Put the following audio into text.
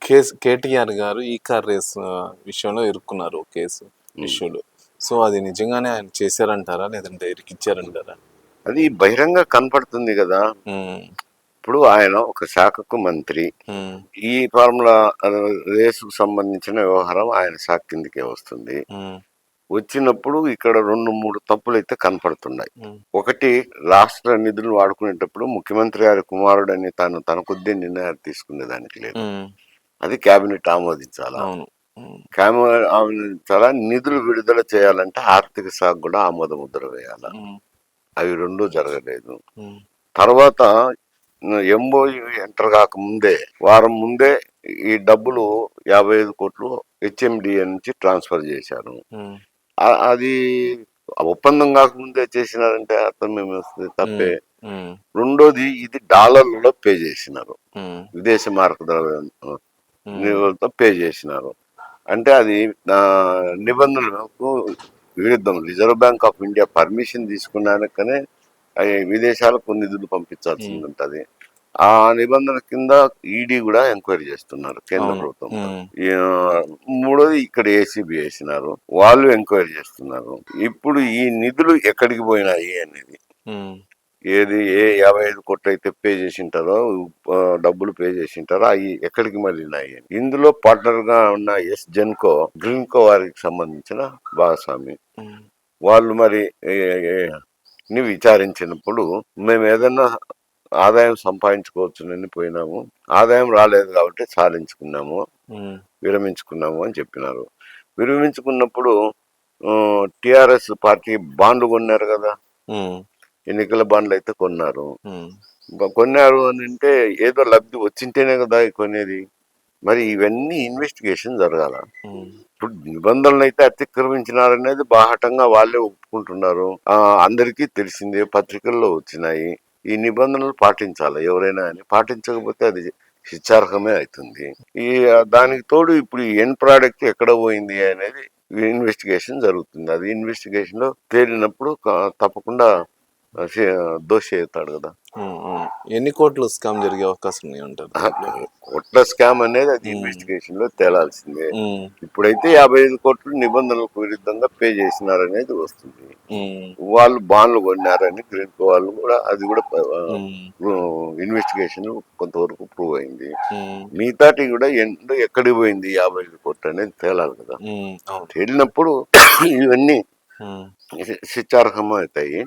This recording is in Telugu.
కేసు కేటీఆర్ గారు ఈ కార్ రేస్ విషయంలో ఇరుక్కున్నారు కేసు ఇష్యూలో. సో అది నిజంగానే ఆయన చేశారంటారా, లేదంటే ఇరికిచ్చారంటారా? అది బహిరంగ కనపడుతుంది కదా. ఇప్పుడు ఆయన ఒక శాఖకు మంత్రి. ఈ ఫార్ములా రేసుకు సంబంధించిన వ్యవహారం ఆయన శాఖ కిందకే వస్తుంది. వచ్చినప్పుడు ఇక్కడ 2-3 తప్పులు అయితే కనపడుతున్నాయి. ఒకటి, రాష్ట్ర నిధులు వాడుకునేటప్పుడు ముఖ్యమంత్రి గారి కుమారుడు అని తన కొద్ది నిర్ణయాలు తీసుకునేదానికి లేదు. అది కేబినెట్ ఆమోదించాలా. ఆమోదించాలా. నిధులు విడుదల చేయాలంటే ఆర్థిక శాఖ కూడా ఆమోద ముద్ర వేయాలా. అవి రెండూ జరగలేదు. తర్వాత ఎంఓయు ఎంటర్ కాకముందే వారం ముందే ఈ డబ్బులు 55 కోట్లు హెచ్ఎండిఏ నుంచి ట్రాన్స్ఫర్ చేశారు. అది ఒప్పందం కాకముందే చేసినారంటే అర్థం ఏమి వస్తుంది? తప్పే. రెండోది, ఇది డాలర్లలో పే చేసినారు, విదేశీ మార్క ద్రవ్యంతో పే చేసినారు. అంటే అది నిబంధనలకు విరుద్ధం. Reserve Bank of India permission తీసుకున్నాకనే విదేశాలకు నిధులు పంపించాల్సి ఉంటుంది. ఆ నిబంధన కింద ఈడీ కూడా ఎంక్వైరీ చేస్తున్నారు కేంద్ర ప్రభుత్వం. మూడోది, ఇక్కడ ఏసీబీ వేసినారు, వాళ్ళు ఎంక్వైరీ చేస్తున్నారు. ఇప్పుడు ఈ నిధులు ఎక్కడికి పోయినాయి అనేది, ఏది 55 కోట్లు అయితే పే చేసింటారో, డబ్బులు పే చేసింటారో అవి ఎక్కడికి మళ్ళీనాయి. ఇందులో పార్ట్నర్ గా ఉన్న ఎస్ జెన్కో గ్రీన్కో వారికి సంబంధించిన భాగస్వామి. వాళ్ళు మరి విచారించినప్పుడు మేము ఏదన్నా ఆదాయం సంపాదించుకోవచ్చునని పోయినాము, ఆదాయం రాలేదు కాబట్టి సాధించుకున్నాము, విరమించుకున్నాము అని చెప్పినారు. విరమించుకున్నప్పుడు టిఆర్ఎస్ పార్టీ బాండ్లు కొన్నారు కదా, ఎన్నికల బాండ్లు అయితే కొన్నారు. కొన్నారు అని అంటే ఏదో లబ్ధి వచ్చింటేనే కదా కొనేది. మరి ఇవన్నీ ఇన్వెస్టిగేషన్ జరగాల. ఇప్పుడు నిబంధనలు అయితే అతిక్రమించినారనేది బాహటంగా వాళ్ళే ఒప్పుకుంటున్నారు. అందరికీ తెలిసిందే, పత్రికల్లో వచ్చినాయి. ఈ నిబంధనలు పాటించాలి ఎవరైనా అని. పాటించకపోతే అది శిక్షార్హమే అవుతుంది. దానికి తోడు ఇప్పుడు ఎన్ ప్రోడక్ట్ ఎక్కడ పోయింది అనేది ఇన్వెస్టిగేషన్ జరుగుతుంది. అది ఇన్వెస్టిగేషన్ లో తేలినప్పుడు తప్పకుండా దోషి అవుతాడు కదా. ఎన్ని కోట్లు స్కామ్ జరిగే అవకాశం ఉంటారు? కోట్ల స్కామ్ అనేది అది ఇన్వెస్టిగేషన్ లో తేలాల్సిందే. ఇప్పుడైతే 55 కోట్లు నిబంధనలకు విరుద్ధంగా పే చేసినారనేది వస్తుంది. వాళ్ళు బాండ్లు కొన్నారని గ్రీన్కో వాళ్ళు కూడా, అది కూడా ఇన్వెస్టిగేషన్ కొంతవరకు ప్రూవ్ అయింది. మిగతాటి కూడా ఎక్కడికి పోయింది 55 కోట్లు అనేది తేలాలి కదా. తేలినప్పుడు ఇవన్నీ శిక్షార్హం అవుతాయి.